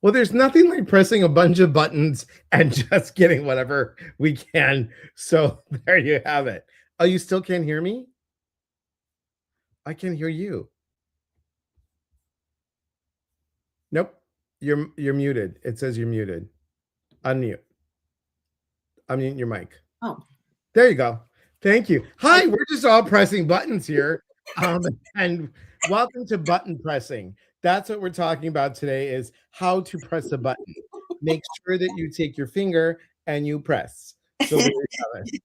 Well, there's nothing like pressing a bunch of buttons and just getting whatever we can. So there you have it. Oh, you still can't hear me? I can hear you. Nope. You're muted. It says you're muted. Unmute. Unmute your mic. Oh. There you go. Thank you. Hi, we're just all pressing buttons here. And welcome to button pressing. That's what we're talking about today is how to press a button. Make sure that you take your finger and you press. So there you have it.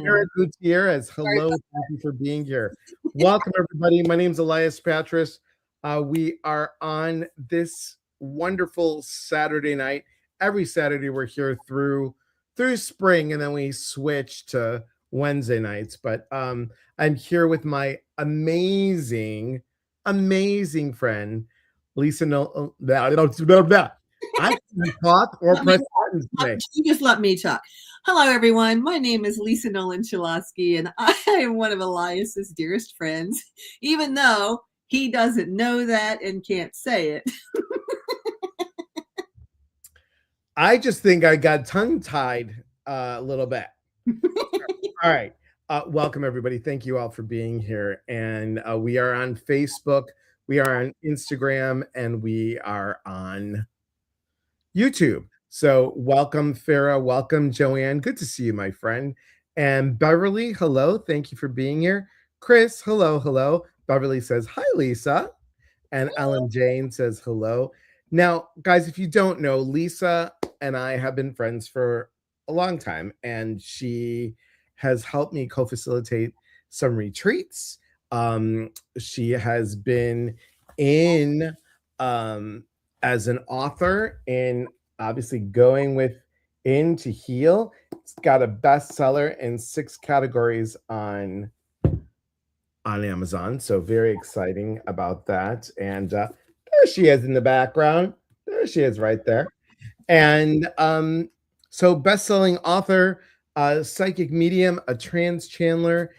Eric Gutierrez, hello. Thank you for being here. Welcome, everybody. My name is Elias Patras. We are on this wonderful Saturday night. Every Saturday, we're here through spring, and then we switch to Wednesday nights. But I'm here with my amazing friend, Lisa Noland. I can talk or press buttons today. You just let me talk. Hello, everyone. My name is Lisa Noland-Shalosky, and I am one of Elias's dearest friends, even though he doesn't know that and can't say it. I just think I got tongue-tied a little bit. All right. Welcome, everybody. Thank you all for being here. And we are on Facebook, we are on Instagram, and we are on YouTube. So welcome, Farah. Welcome, Joanne. Good to see you, my friend. And Beverly, hello. Thank you for being here. Chris, hello, hello. Beverly says, hi, Lisa. And Ellen Jane says, hello. Now, guys, if you don't know, Lisa and I have been friends for a long time, and she has helped me co-facilitate some retreats. She has been in as an author in obviously Going Within to Heal. It's got a bestseller in 6 categories on Amazon. So very exciting about that. And there she is in the background. There she is right there. And so best-selling author, psychic medium, a trance channeler.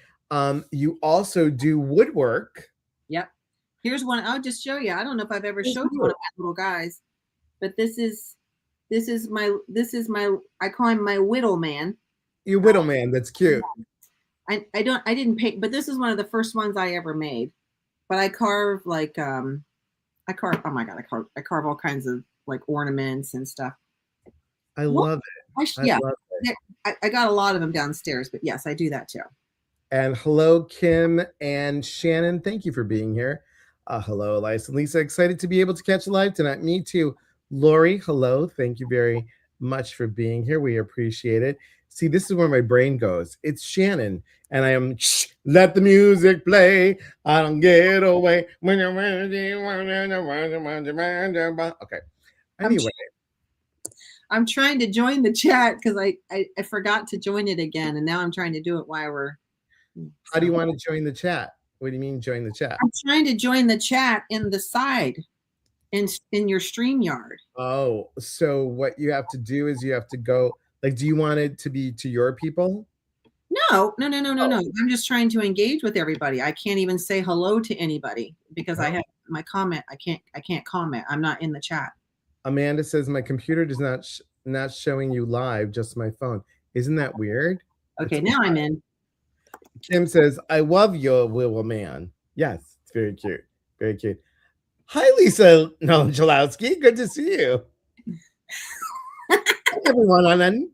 You also do woodwork. Yep. Here's one. I'll just show you. I don't know if I've ever showed you one of my little guys, but this is my I call him my whittle man. Your whittle man. That's cute. I didn't paint, but this is one of the first ones I ever made. But I carve like oh my god, I carve all kinds of like ornaments and stuff. I love it. Yeah, love it. I got a lot of them downstairs, but yes, I do that too. And hello, Kim and Shannon. Thank you for being here. Hello, Elias and Lisa. Excited to be able to catch you live tonight. Me too. Lori, hello. Thank you very much for being here. We appreciate it. See, this is where my brain goes. It's Shannon, and I am let the music play. I don't get away. Okay. Anyway. I'm trying to join the chat because I forgot to join it again, and now I'm trying to do it while we're. How do you want to join the chat? What do you mean join the chat? I'm trying to join the chat in the side in your StreamYard. Oh, so what you have to do is you have to go, like, do you want it to be to your people? No. I'm just trying to engage with everybody. I can't even say hello to anybody because I have my comment. I can't comment. I'm not in the chat. Amanda says my computer does not showing you live, just my phone. Isn't that weird? Okay, now I'm in. Kim says, I love your little man. Yes, it's very cute. Very cute. Hi, Lisa Noland-Shalosky. Good to see you. Hi, everyone.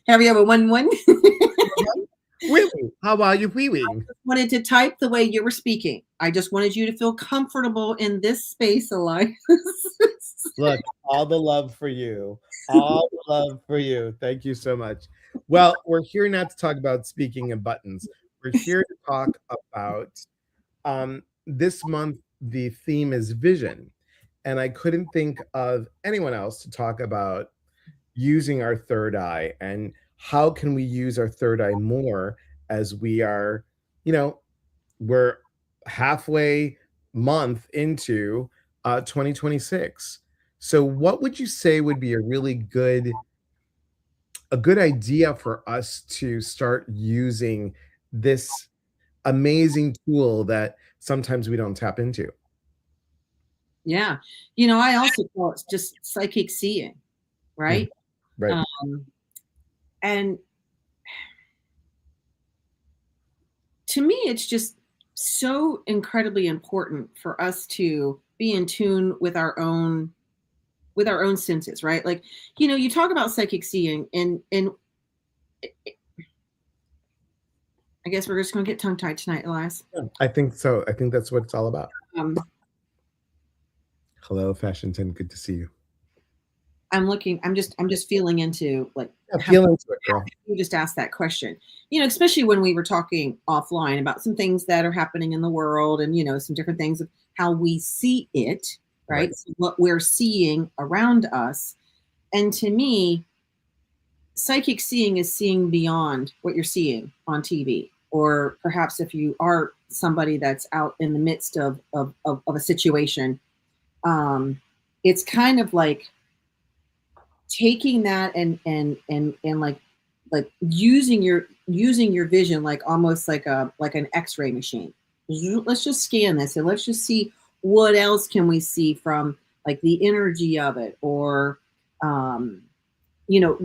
Have you ever won? Wee-wee. How are you, wee-wee? I just wanted to type the way you were speaking. I just wanted you to feel comfortable in this space, Elias. Look, all the love for you. All the love for you. Thank you so much. Well, we're here not to talk about speaking and buttons. We're here to talk about this month, the theme is vision. And I couldn't think of anyone else to talk about using our third eye and how can we use our third eye more as we are, we're halfway month into 2026. So what would you say would be a really good idea for us to start using this amazing tool that sometimes we don't tap into? Yeah. I also call it just psychic seeing, Mhm. right? Right. Um, and to me, it's just so incredibly important for us to be in tune with our own senses, right? Like, you talk about psychic seeing, and I guess we're just gonna get tongue tied tonight, Elias. Yeah, I think so. I think that's what it's all about. Um, Hello, Fashionton. Good to see you. I'm just feeling into like Yeah, how feel into it, girl. you just asked that question. Especially when we were talking offline about some things that are happening in the world, and some different things of how we see it, Right. right? So what we're seeing around us. And to me, psychic seeing is seeing beyond what you're seeing on TV, or perhaps if you are somebody that's out in the midst of a situation, um, it's kind of like taking that and like using your vision like almost like an x-ray machine. Let's just scan this and let's just see what else can we see from like the energy of it, or um you know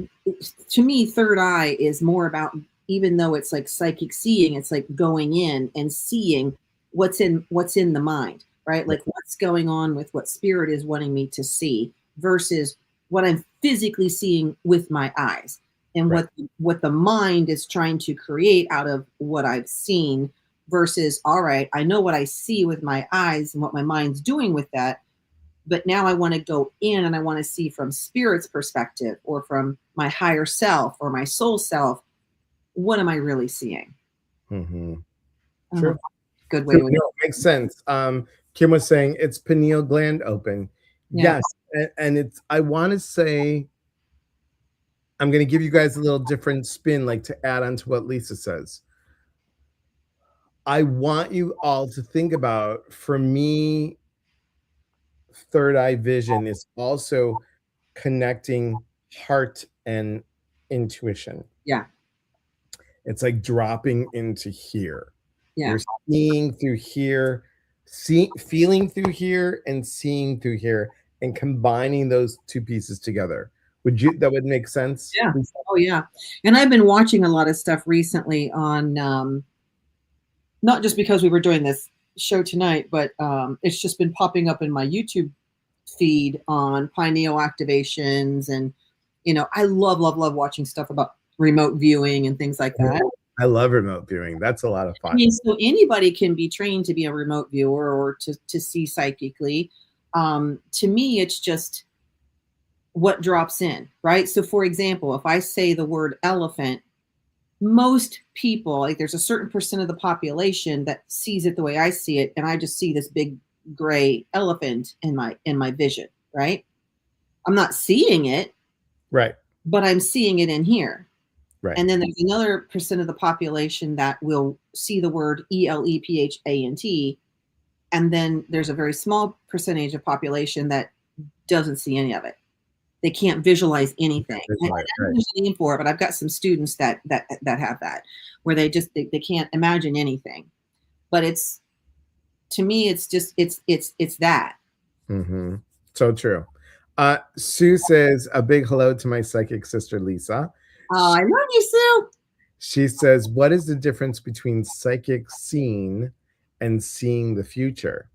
to me, third eye is more about, even though it's like psychic seeing, it's like going in and seeing what's in the mind, right? Right. Like what's going on with what spirit is wanting me to see versus what I'm physically seeing with my eyes, and Right. what the mind is trying to create out of what I've seen, versus, all right, I know what I see with my eyes and what my mind's doing with that, but now I want to go in and I want to see from spirit's perspective, or from my higher self or my soul self, what am I really seeing? Mm-hmm. I don't know True. if that's a good way True. to. No, makes sense. Kim was saying it's pineal gland open. Yeah. Yes, and it's. I want to say I'm going to give you guys a little different spin, like to add on to what Lisa says. I want you all to think about, for me, third eye vision is also connecting heart and intuition. Yeah. It's like dropping into here. Yeah. You're seeing through here, feeling through here, and seeing through here, and combining those two pieces together. That would make sense? Yeah. Oh yeah. And I've been watching a lot of stuff recently on, not just because we were doing this show tonight, but it's just been popping up in my YouTube feed on pineal activations. And I love watching stuff about remote viewing and things like that. I love remote viewing. That's a lot of I fun. mean, so anybody can be trained to be a remote viewer or to see psychically. To me, it's just what drops in, right? So, for example, if I say the word elephant, most people, like there's a certain percent of the population that sees it the way I see it, and I just see this big gray elephant in my vision, right? I'm not seeing it, Right, but I'm seeing it in here. right. And then there's another percent of the population that will see the word ELEPHANT, and then there's a very small percentage of population that doesn't see any of it. They can't visualize anything. And Right, I know right. there's a name for it, but I've got some students that have that, where they can't imagine anything. But it's, to me, it's just it's that. Mm-hmm. So true. Sue says a big hello to my psychic sister Lisa. Oh, I love you, Sue. She says, "What is the difference between psychic seeing and seeing the future?"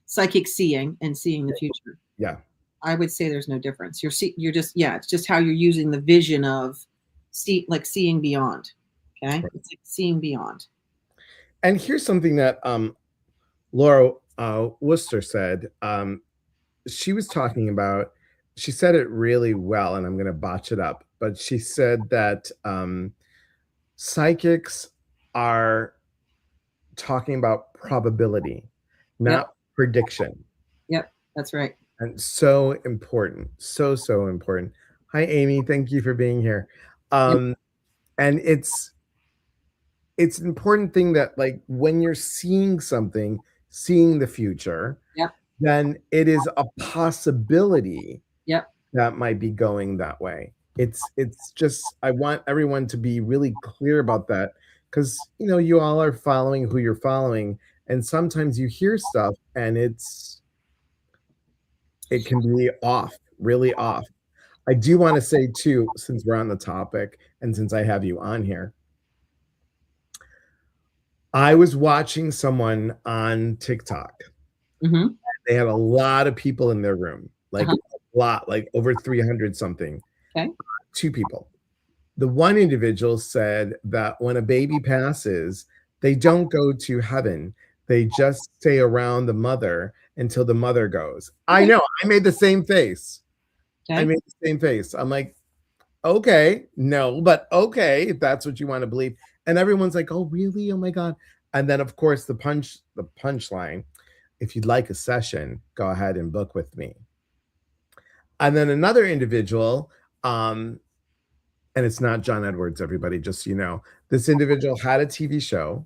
Psychic seeing and seeing the future. Yeah. I would say there's no difference. You're just, yeah, it's just how you're using the vision of seeing beyond. Okay, Right. it's like seeing beyond. And here's something that Laura Worcester said. She was talking about. She said it really well, and I'm going to botch it up. But she said that psychics are talking about probability, Yep, not prediction. yep, that's right. And so important. So important. Hi, Amy. Thank you for being here. Yep, Um, and it's an important thing that, like, when you're seeing something, seeing the future, yep, then it is a possibility yep. that might be going that way. It's just, I want everyone to be really clear about that, because you all are following who you're following, and sometimes you hear stuff and it's it can be off, really off. I do want to say too, since we're on the topic and since I have you on here, I was watching someone on TikTok. Mm-hmm. They had a lot of people in their room, like Uh-huh. a lot, like over 300 something, Okay. two people. The one individual said that when a baby passes, they don't go to heaven. They just stay around the mother until the mother goes. I Okay. know. I made the same face. I Okay. made the same face. I'm like, okay, no, but okay, if that's what you want to believe. And everyone's like, oh, really? Oh my God. And then of course the punchline, if you'd like a session, go ahead and book with me. And then another individual, um, and it's not John Edwards, everybody, just so you know, this individual had a TV show,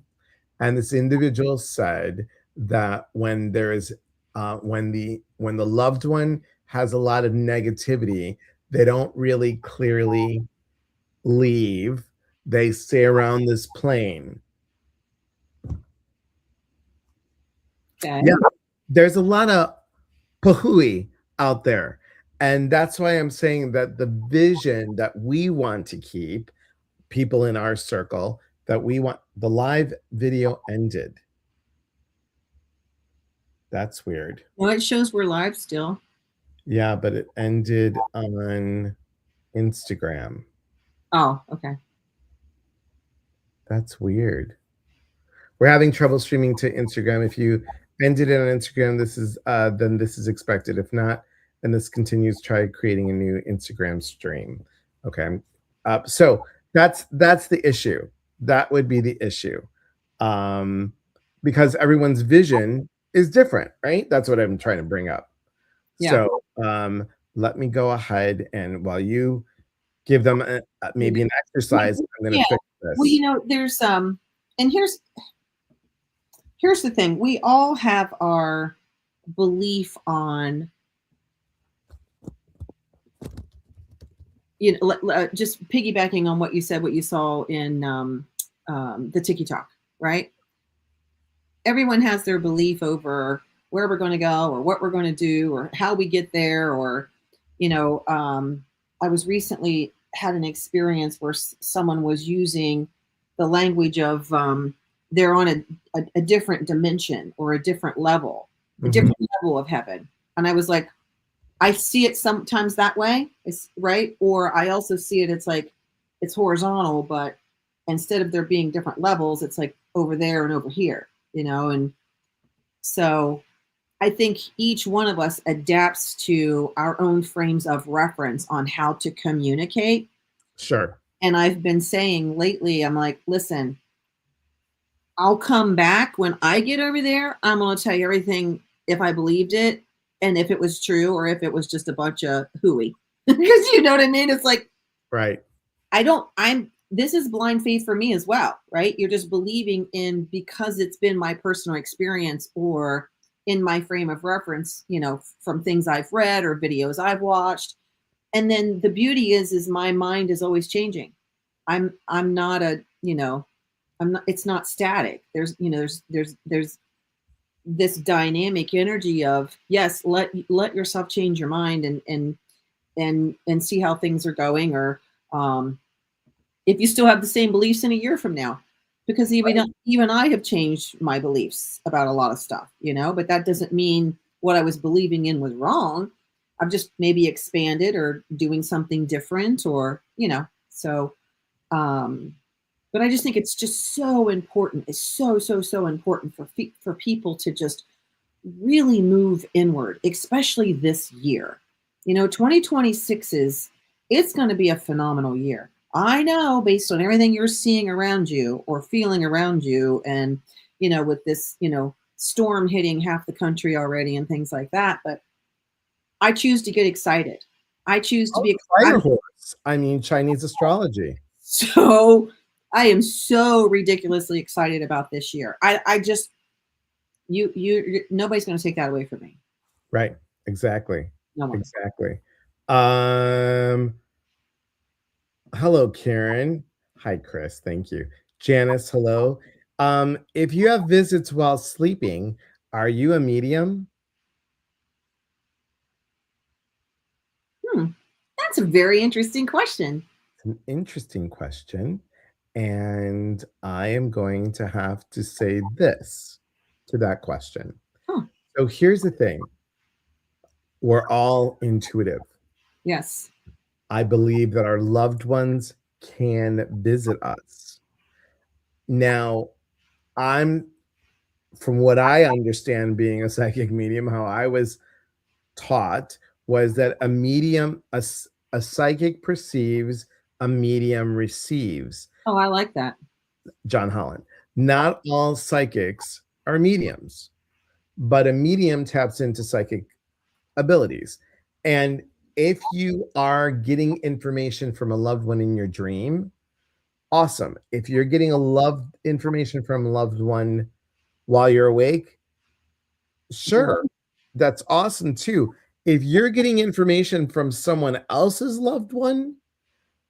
and this individual said that when there is when the loved one has a lot of negativity, they don't really clearly leave. They stay around this plane. Okay. Yeah, there's a lot of pahui out there. And that's why I'm saying that the vision that we want to keep, people in our circle, that we want, the live video ended. That's weird. Well, it shows we're live still. Yeah, but it ended on Instagram. Oh, okay. That's weird. We're having trouble streaming to Instagram. If you ended it on Instagram, this is then this is expected. If not, and this continues, try creating a new Instagram stream. Okay. So that's the issue. That would be the issue. Um, because everyone's vision is different, right? That's what I'm trying to bring up. Yeah. So let me go ahead and while you give them maybe an exercise, I'm going Yeah. to fix Well, this. there's and here's the thing. We all have our belief on, just piggybacking on what you said, what you saw in the TikTok, right? Everyone has their belief over where we're going to go or what we're going to do or how we get there. Or, I was recently had an experience where someone was using the language of they're on a different dimension or a different level, a Mhm. different level of heaven. And I was like, I see it sometimes that way, it's right. Or I also see it, it's like it's horizontal, but instead of there being different levels, it's like over there and over here, and so I think each one of us adapts to our own frames of reference on how to communicate. Sure. And I've been saying lately, I'm like, listen, I'll come back when I get over there. I'm going to tell you everything if I believed it and if it was true or if it was just a bunch of hooey. Because you know what I mean? It's like, Right. this is blind faith for me as well, right? You're just believing in because it's been my personal experience or in my frame of reference, from things I've read or videos I've watched. And then the beauty is my mind is always changing. I'm not I'm not, it's not static. There's this dynamic energy of, yes, let yourself change your mind and see how things are going, or if you still have the same beliefs in a year from now, because even I have changed my beliefs about a lot of stuff, but that doesn't mean what I was believing in was wrong. I've just maybe expanded or doing something different, or so um but I just think it's just so important. It's so important for people to just really move inward, especially this year. 2026 it's going to be a phenomenal year. I know, based on everything you're seeing around you or feeling around you, and with this, storm hitting half the country already and things like that. But I choose to get excited. I choose to Oh, be fire excited. horse. I mean, Chinese astrology. So I am so ridiculously excited about this year. I just nobody's going to take that away from me. Right. Exactly. No one. Exactly. Um, hello, Karen. Hi, Chris. Thank you. Janice, hello. If you have visits while sleeping, are you a medium? That's a very interesting question. It's an interesting question. And I am going to have to say this to that question. Huh. So here's the thing, we're all intuitive. Yes. I believe that our loved ones can visit us. Now, I'm from what I understand being a psychic medium, how I was taught was that a psychic perceives, a medium receives. Oh, I like that. John Holland. Not all psychics are mediums, but a medium taps into psychic abilities. And if you are getting information from a loved one in your dream, awesome. If you're getting a loved information from a loved one while you're awake, sure, that's awesome too. If you're getting information from someone else's loved one,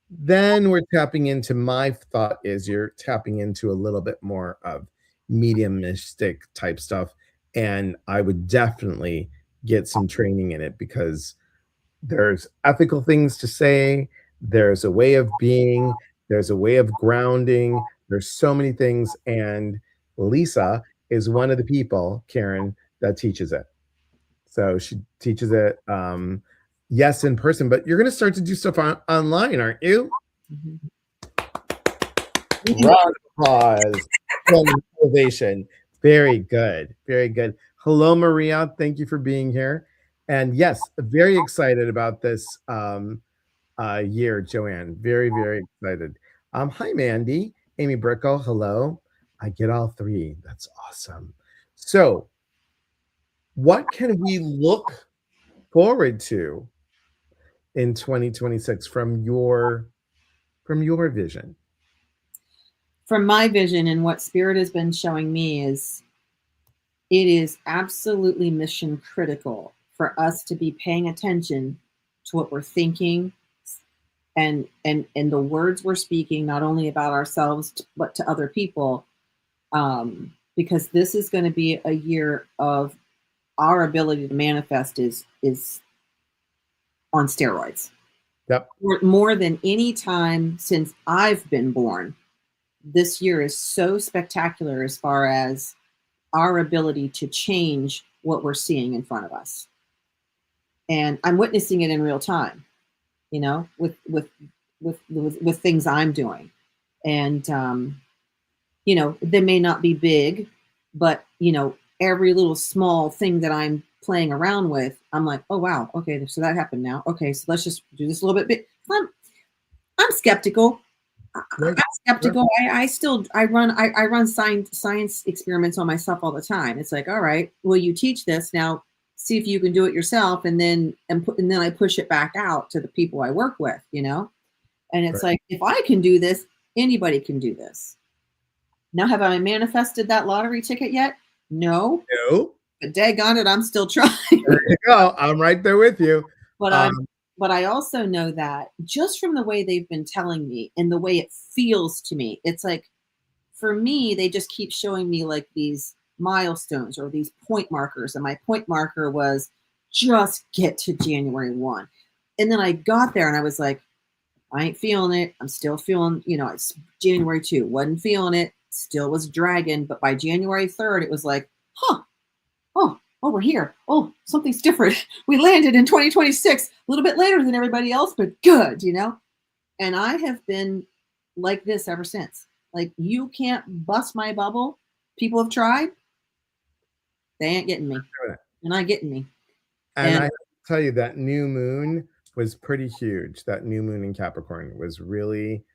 then we're tapping into, my thought is you're tapping into a little bit more of mediumistic type stuff. And I would definitely get some training in it because there's ethical things to say, there's a way of being, there's a way of grounding, there's so many things. And Lisa is one of the people, Karen, that teaches it. So she teaches it, yes, in person, but you're going to start to do stuff online, aren't you? Mhm. Round of applause. Motivation. Very good. Very good. Hello, Maria. Thank you for being here. And yes, very excited about this year, Joanne. Very, very excited. Hi, Mandy. Amy Brickle. Hello. I get all three. That's awesome. So, what can we look forward to in 2026 from your vision? From my vision and what Spirit has been showing me is it is absolutely mission critical for us to be paying attention to what we're thinking and the words we're speaking, not only about ourselves but to other people, because this is going to be a year of our ability to manifest is on steroids. Yep. More than any time since I've been born, this year is so spectacular as far as our ability to change what we're seeing in front of us. And I'm witnessing it in real time, you know, with things I'm doing. And you know, they may not be big, but you know, every little small thing that I'm playing around with, I'm like, oh wow, okay, so that happened now. Okay, so let's just do this a little bit big. I'm skeptical. I'm skeptical. I run science experiments on myself all the time. It's like, all right, well, you teach this now. See if you can do it yourself, and then I push it back out to the people I work with. You know, and it's like, if I can do this, anybody can do this. Now, have I manifested that lottery ticket yet? No. No. But daggone it, I'm still trying. There you go. I'm right there with you. But I also know that just from the way they've been telling me and the way it feels to me, it's like, for me, they just keep showing me like these milestones or these point markers. And my point marker was just get to January 1. And then I got there and I was like, I ain't feeling it. I'm still feeling, you know, it's January 2. Wasn't feeling it. Still was dragging. But by January 3rd, it was like, oh, we're here. Oh, something's different. We landed in 2026 a little bit later than everybody else, but good, you know? And I have been like this ever since. Like, you can't bust my bubble. People have tried. They ain't getting me. They're not getting me. And I tell you, that new moon was pretty huge. That new moon in Capricorn was really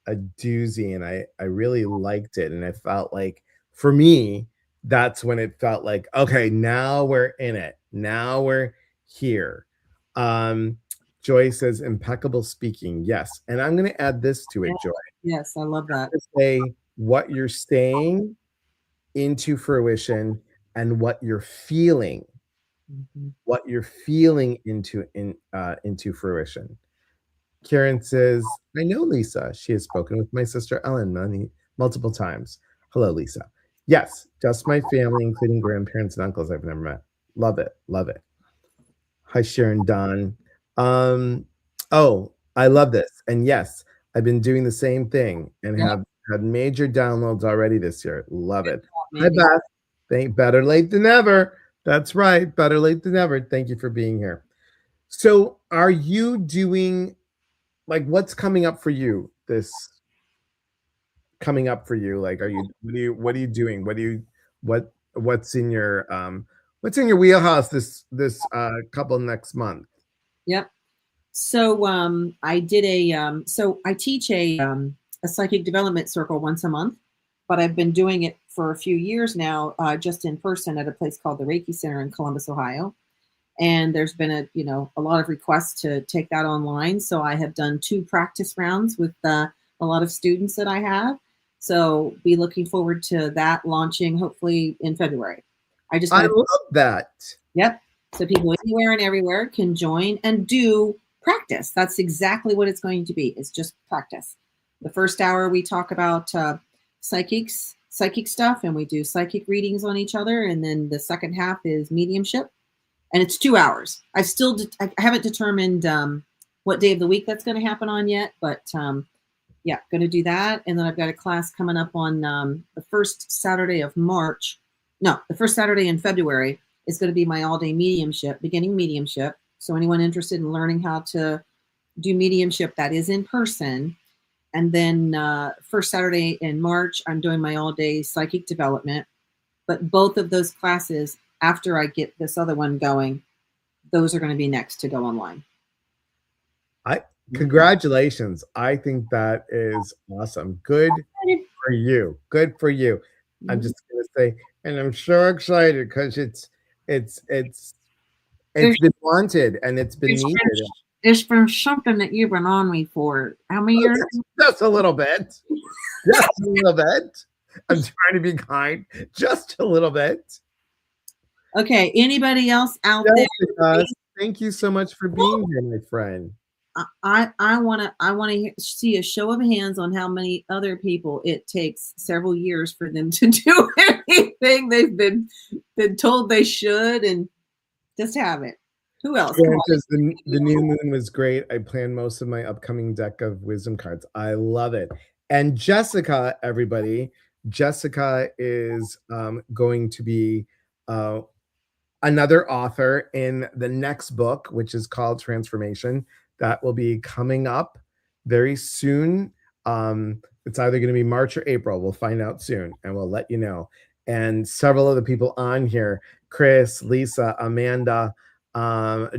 a doozy, and I really liked it. And I felt like, for me, that's when it felt like, okay, now we're in it. Now we're here. Joy says, impeccable speaking. Yes. And I'm going to add this to it, Joy. Yes, I love that. Say what you're saying into fruition and what you're feeling. Mm-hmm. What you're feeling into fruition. Karen says, I know Lisa. She has spoken with my sister Ellen multiple times. Hello, Lisa. Yes, just my family, including grandparents and uncles I've never met. Love it. Love it. Hi, Sharon Don. Oh, I love this. And yes, I've been doing the same thing and Yep. have had major downloads already this year. Love Good it. job, Hi, Mandy. Beth. Thank better late than never. That's right. Better late than never. Thank you for being here. So, are you doing like what's coming up for you this coming up for you? Like, are you what are you doing? What's in your wheelhouse this couple next month? Yep. So I did so I teach a psychic development circle once a month, but I've been doing it for a few years now, just in person at a place called the Reiki Center in Columbus, Ohio. And there's been a lot of requests to take that online. So I have done 2 practice rounds with a lot of students that I have. So be looking forward to that launching hopefully in February. I just I want to love that. Yep. So people anywhere and everywhere can join and do practice. That's exactly what it's going to be. It's just practice. The first hour we talk about psychic stuff, and we do psychic readings on each other. And then the second half is mediumship, and it's 2 hours. I haven't determined what day of the week that's going to happen on yet, but yeah, going to do that. And then I've got a class coming up on the first Saturday of March. No, the first Saturday in February is going to be my all-day mediumship, beginning mediumship. So anyone interested in learning how to do mediumship, that is in person. And then first Saturday in March, I'm doing my all-day psychic development. But both of those classes, after I get this other one going, those are going to be next to go online. I congratulations. I think that is awesome. Good for you. Good for you. I'm just gonna say, and I'm so excited because it's it's There's, it's been wanted and it's been there's needed. been, there's been something that you've been on me for how many years? Just a little bit. Just a little bit. I'm trying to be kind. Just a little bit. Okay. Anybody else out there? Jessica, thank you so much for being here, my friend. I want to see a show of hands on how many other people it takes several years for them to do anything they've been told they should and just have it. Who else? Yeah, because the new moon was great. I planned most of my upcoming deck of wisdom cards. I love it. And Jessica, everybody, Jessica is going to be another author in the next book, which is called Transformation. That will be coming up very soon. It's either going to be March or April. We'll find out soon and we'll let you know. And several of the people on here, Chris, Lisa, Amanda,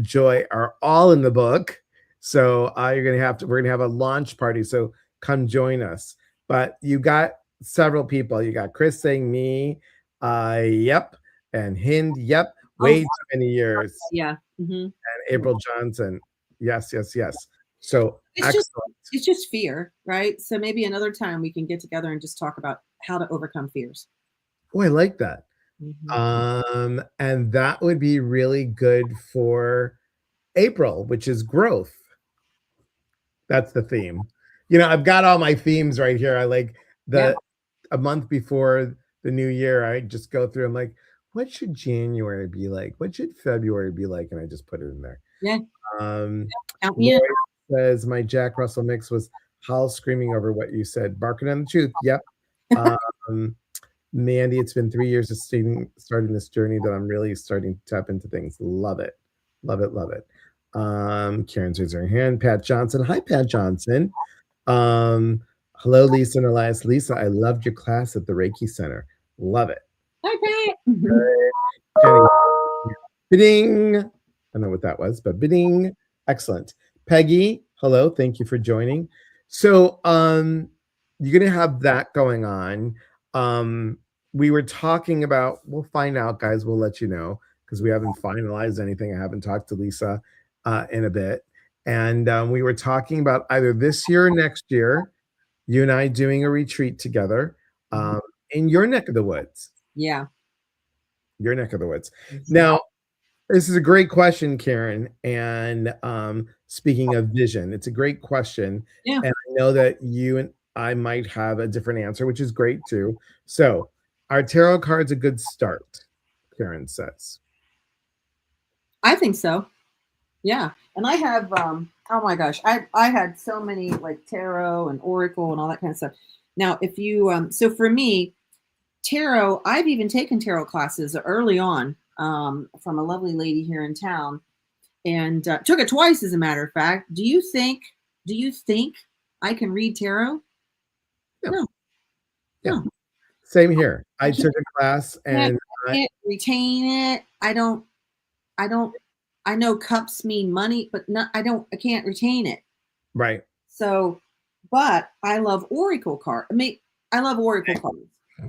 Joy, are all in the book. So we're gonna have a launch party. So come join us. But you got several people. You got Chris saying me, yep, and Hind, yep. Way too many years. Yeah. And April Johnson. Yes, yes, yes. So it's just fear, right? So maybe another time we can get together and just talk about how to overcome fears. Oh, I like that. And that would be really good for April, which is growth. That's the theme. I've got all my themes right here. I like a month before the new year, I just go through. I'm like, what should January be like? What should February be like? And I just put it in there. Yeah. Lloyd says my Jack Russell mix was Hal screaming over what you said, barking on the truth. Yep. Mandy, it's been 3 years of starting this journey that I'm really starting to tap into things. Love it. Love it. Love it. Karen's raising her hand. Pat Johnson. Hi, Pat Johnson. Hello, Lisa and Elias. Lisa, I loved your class at the Reiki Center. Love it. Hi, Pat. Jenny. Bidding. I don't know what that was, but bidding. Excellent. Peggy, hello. Thank you for joining. So you're gonna have that going on. We were talking about, we'll find out, guys. We'll let you know because we haven't finalized anything. I haven't talked to Lisa in a bit. And we were talking about either this year or next year, you and I doing a retreat together in your neck of the woods. Yeah. Your neck of the woods. Now, this is a great question, Karen. And speaking of vision, it's a great question. Yeah. And I know that you and I might have a different answer, which is great too. So, are tarot cards a good start? Karen says. I think so. Yeah. And I have oh my gosh, I had so many like tarot and oracle and all that kind of stuff. Now, if you so for me, tarot, I've even taken tarot classes early on from a lovely lady here in town, and took it twice, as a matter of fact. Do you think I can read tarot? Yeah. No, Yeah. no. Same here. I I can't, took a class can't, and can't retain it. I don't, I know cups mean money, but not, I can't retain it. right. So, but I love oracle card. I mean, I love oracle cards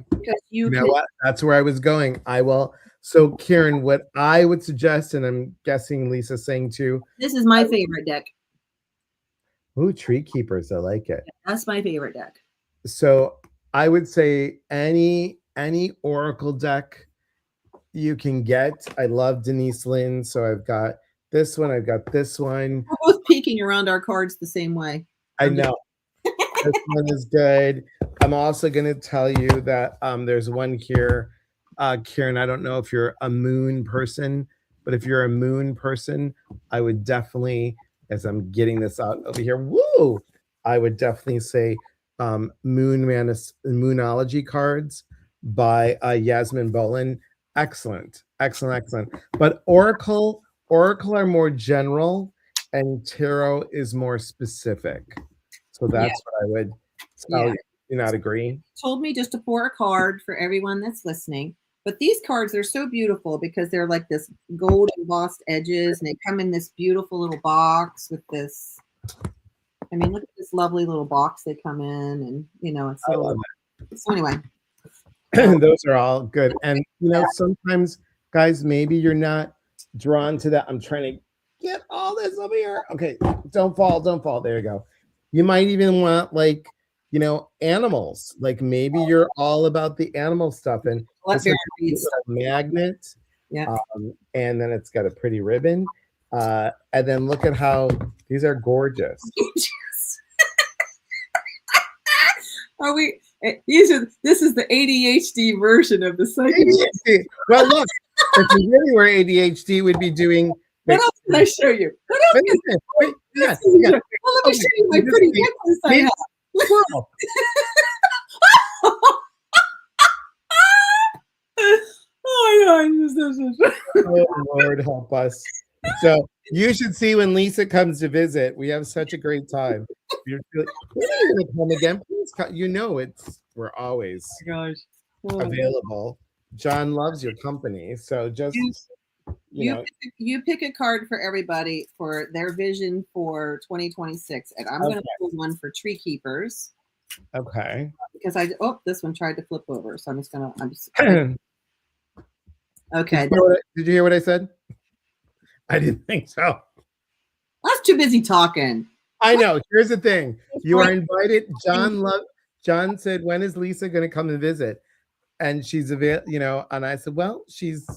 because you You know can, what? That's where I was going. I will. So, Kieran, what I would suggest, and I'm guessing Lisa's saying too, this is my favorite deck. ooh, tree keepers. I like it. That's my favorite deck. So I would say any Oracle deck you can get. I love Denise Lynn. So I've got this one, I've got this one. We're both peeking around our cards the same way. I I'm just know this one is good. I'm also gonna tell you that there's one here. Kieran, I don't know if you're a moon person, but if you're a moon person, I would definitely, as I'm getting this out over here, woo, I would definitely say Moonology cards by Yasmin Bolin. Excellent, excellent, excellent. But Oracle are more general, and Tarot is more specific. So yeah, that's what I would tell yeah. you. Do you not agree? Told me just to pour a card for everyone that's listening. But these cards are so beautiful because they're like this gold embossed edges, and they come in this beautiful little box with this. I mean, look at this lovely little box they come in, and it's I so. love So anyway, so it. Those are all good. And sometimes, guys, maybe you're not drawn to that. I'm trying to get all this over here. Okay, don't fall, don't fall. There you go. You might even want like animals. Like maybe you're all about the animal stuff. And let this has Baron a read cute stuff. little magnet. Yeah. And then it's got a pretty ribbon. And then look at how these are gorgeous. Are we? This is the ADHD version of the psychic. ADHD. Well, look, if we really were ADHD, we'd be doing. What else can I show you? What else? Yeah. Well, let me show you my pretty necklace I have. Squirrel. Oh my God. Oh, Lord help us. So you should see when Lisa comes to visit. We have such a great time. You're like, when are you gonna come again? Please come. We're always Oh my gosh. Oh. available. John loves your company. So just you pick a card for everybody for their vision for 2026. And I'm going to pull one for tree keepers. Okay. Because this one tried to flip over. So I'm just going to, okay. Did you hear what I said? I didn't think so. I was too busy talking. I know. Here's the thing. You are invited. John said, when is Lisa going to come and visit? And she's available, and I said, well, she's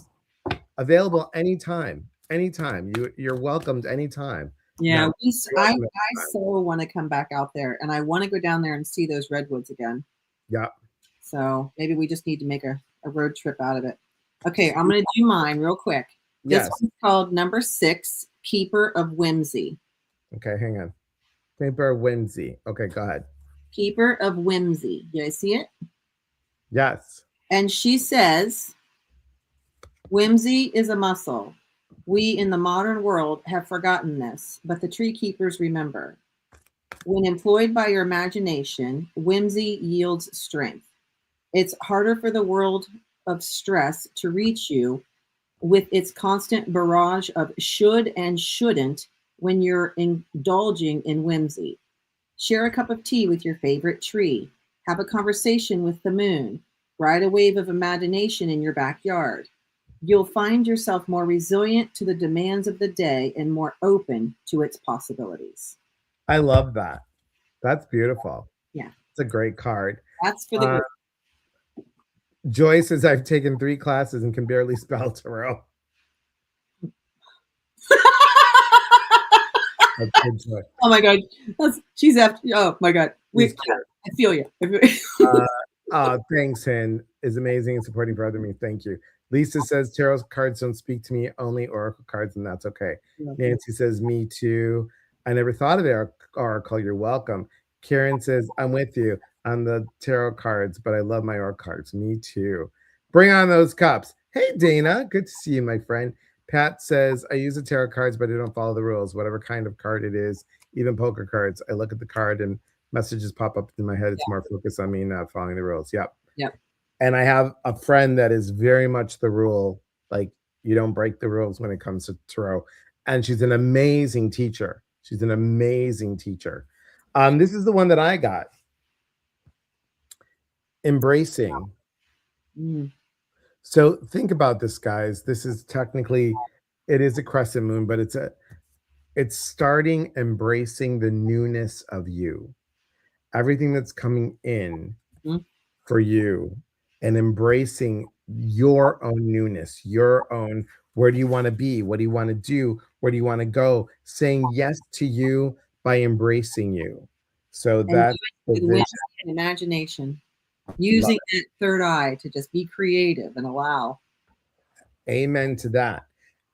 available anytime. Anytime. You're welcomed anytime. Yeah, I so want to come back out there, and I want to go down there and see those redwoods again. Yeah. So maybe we just need to make a road trip out of it. Okay, I'm going to do mine real quick. This one's called number 6, Keeper of Whimsy. Okay, hang on. Keeper of Whimsy. Okay, go ahead. Keeper of Whimsy. Do I see it? Yes. And she says, whimsy is a muscle. We in the modern world have forgotten this, but the tree keepers remember. When employed by your imagination, whimsy yields strength. It's harder for the world of stress to reach you with its constant barrage of should and shouldn't when you're indulging in whimsy. Share a cup of tea with your favorite tree. Have a conversation with the moon. Ride a wave of imagination in your backyard. You'll find yourself more resilient to the demands of the day and more open to its possibilities. I love that. That's beautiful. Yeah. It's a great card. That's for the group. Joy says, I've taken 3 classes and can barely spell tarot. Oh my God. She's after. Oh my God. I feel you. Thanks, Hen is amazing and supporting brother me. Thank you. Lisa says tarot cards don't speak to me, only oracle cards, and that's okay. Nancy says me too. I never thought of the oracle. You're welcome. Karen says I'm with you on the tarot cards, but I love my oracle cards. Me too. Bring on those cups. Hey Dana, good to see you, my friend. Pat says I use the tarot cards, but I don't follow the rules. Whatever kind of card it is, even poker cards, I look at the card and messages pop up in my head. It's more focused on me not following the rules. Yep. Yep. And I have a friend that is very much the rule, like you don't break the rules when it comes to tarot. And she's an amazing teacher. She's an amazing teacher. This is the one that I got. Embracing. Mm. So think about this, guys. This is technically, it is a crescent moon, but it's starting embracing the newness of you. Everything that's coming in for you and embracing your own newness, your own, where do you want to be? What do you want to do? Where do you want to go? Saying yes to you by embracing you. So And that's the with vision. wisdom and imagination, using that third eye to just be creative and allow. Amen to that.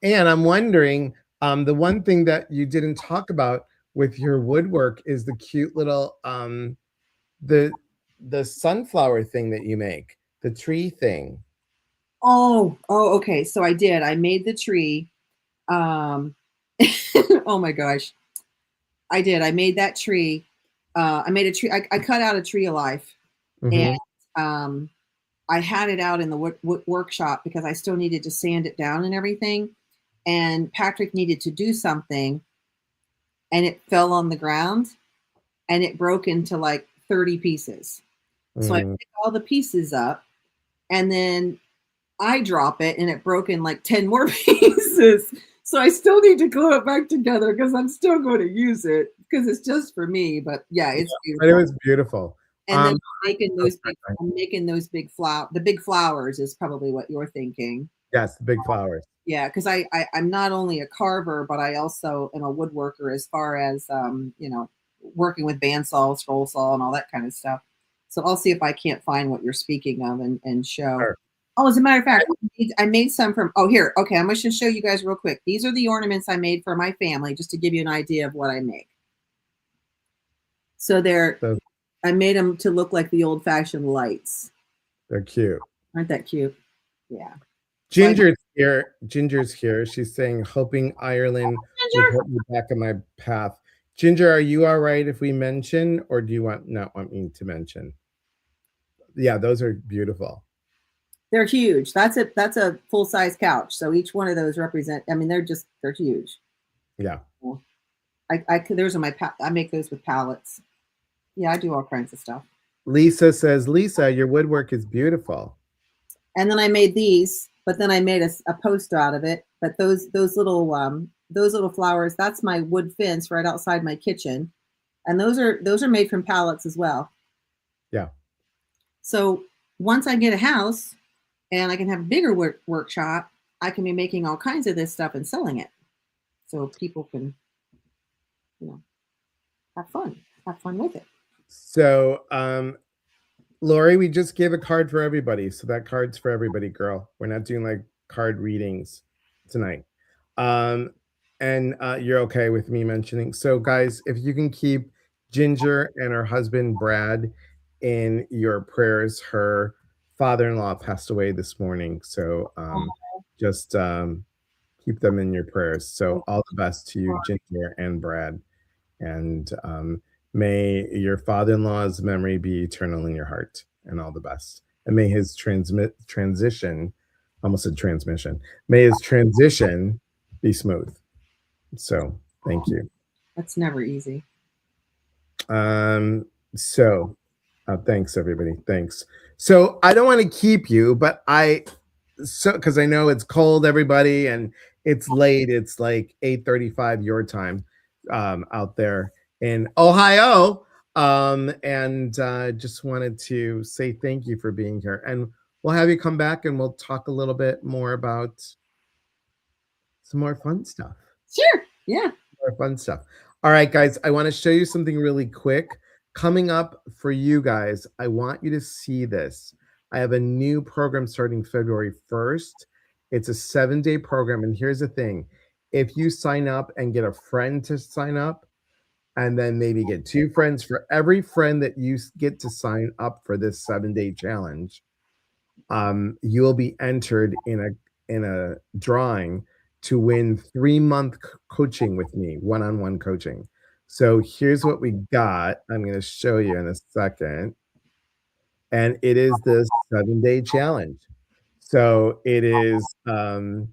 And I'm wondering, the one thing that you didn't talk about with your woodwork is the cute little the sunflower thing that you make, the tree thing. Oh, okay. So I did. I made the tree. Oh my gosh. I did. I made that tree. I made a tree. I cut out a tree alive, and I had it out in the workshop because I still needed to sand it down and everything. And Patrick needed to do something, and it fell on the ground, and it broke into like 30 pieces. So I picked all the pieces up, and then I drop it, and it broke in like 10 more pieces. So I still need to glue it back together because I'm still going to use it because it's just for me. But yeah, it's beautiful. But it was beautiful. And then I'm making those big the big flowers is probably what you're thinking. Yes, the big flowers. Yeah, because I'm not only a carver, but I also am a woodworker as far as working with bandsaw, scroll saw, and all that kind of stuff. So I'll see if I can't find what you're speaking of and show. Sure. Oh, as a matter of fact, I made some from. Oh, here. Okay, I'm just going to show you guys real quick. These are the ornaments I made for my family, just to give you an idea of what I make. So I made them to look like the old-fashioned lights. They're cute. Aren't that cute? Yeah. Ginger's here. Ginger's here. She's saying, hoping Ireland will put me back on my path. Ginger, are you all right if we mention, or do you not want me to mention? Yeah, those are beautiful. They're huge. That's a full-size couch. So each one of those represent. I mean, they're huge. Yeah. Those are I make those with pallets. Yeah, I do all kinds of stuff. Lisa says, Lisa, your woodwork is beautiful. And then I made these, but then I made a poster out of it. But those little flowers, that's my wood fence right outside my kitchen, and those are made from pallets as well. Yeah. So once I get a house and I can have a bigger workshop, I can be making all kinds of this stuff and selling it, so people can, have fun with it. So, Lori, we just gave a card for everybody. So that card's for everybody, girl. We're not doing like card readings tonight. And you're okay with me mentioning. So, guys, if you can keep Ginger and her husband, Brad, in your prayers. Her father-in-law passed away this morning. So just keep them in your prayers. So all the best to you, Ginger and Brad. And may your father-in-law's memory be eternal in your heart, and all the best. And may his transition, almost said transmission, may his transition be smooth. So thank you. That's never easy. So thanks everybody. Thanks. So I don't want to keep you, but because I know it's cold, everybody, and it's late. It's like 8:35 your time out there in Ohio. And just wanted to say thank you for being here. And we'll have you come back and we'll talk a little bit more about some more fun stuff. Sure. Yeah. More fun stuff. All right, guys, I want to show you something really quick. Coming up for you guys, I want you to see this. I have a new program starting February 1st. It's a 7-day program. And here's the thing, if you sign up and get a friend to sign up, and then maybe get 2 friends, for every friend that you get to sign up for this 7-day challenge, you will be entered in a drawing to win 3-month coaching with me, one-on-one coaching. So here's what we got. I'm going to show you in a second. And it is the 7-day challenge. So it is, we're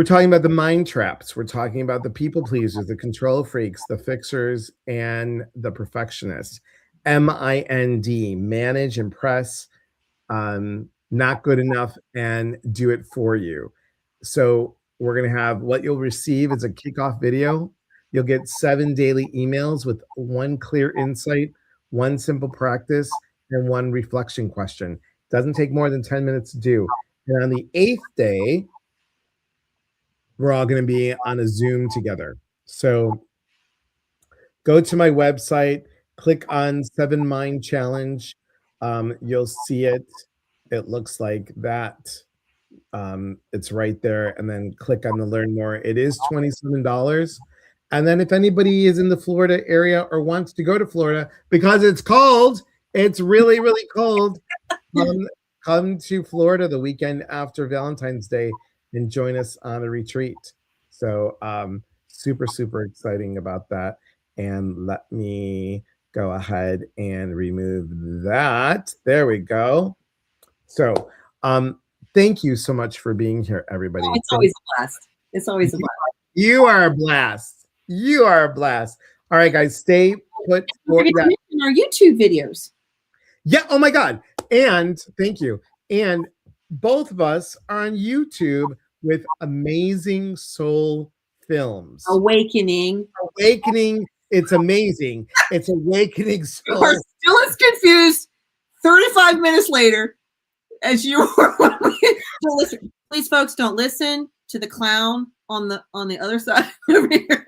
talking about the mind traps. We're talking about the people pleasers, the control freaks, the fixers, and the perfectionists. MIND, manage, impress, not good enough, and do it for you. So we're going to have, what you'll receive is a kickoff video. You'll get 7 daily emails with 1 clear insight, 1 simple practice, and 1 reflection question. Doesn't take more than 10 minutes to do. And on the 8th day, we're all going to be on a Zoom together. So go to my website, click on 7 Mind Challenge. You'll see it. It looks like that. It's right there. And then click on the Learn More. It is $27. And then if anybody is in the Florida area or wants to go to Florida, because it's cold, it's really, really cold, come to Florida the weekend after Valentine's Day and join us on a retreat. So super, super exciting about that. And let me go ahead and remove that. There we go. So thank you so much for being here, everybody. Oh, it's always a blast. It's always a blast. You are a blast. You are a blast. All right, guys, stay put for that. Our YouTube videos. Yeah. Oh my God. And thank you. And both of us are on YouTube with Amazing Soul Films. Awakening. It's amazing. It's Awakening Soul. You are still as confused 35 minutes later as you were when we listen. Please, folks, don't listen to the clown on the other side over here.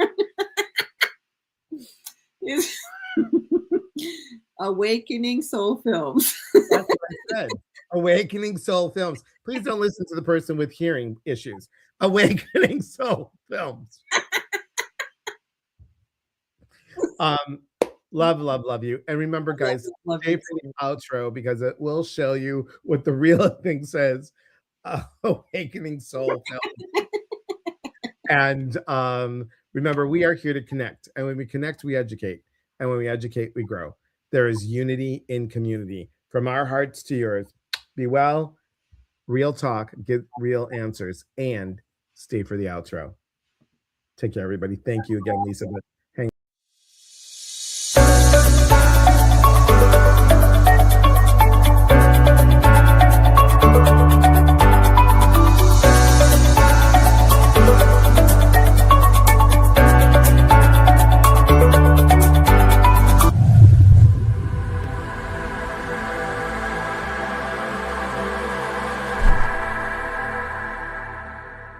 Awakening Soul Films. That's what I said. Awakening Soul Films. Please don't listen to the person with hearing issues. Awakening Soul Films. Love you. And remember, guys, stay for the outro because it will show you what the real thing says. Awakening Soul Films. And remember, we are here to connect. And when we connect, we educate. And when we educate, we grow. There is unity in community. From our hearts to yours. Be well, real talk, get real answers, and stay for the outro. Take care, everybody. Thank you again, Lisa.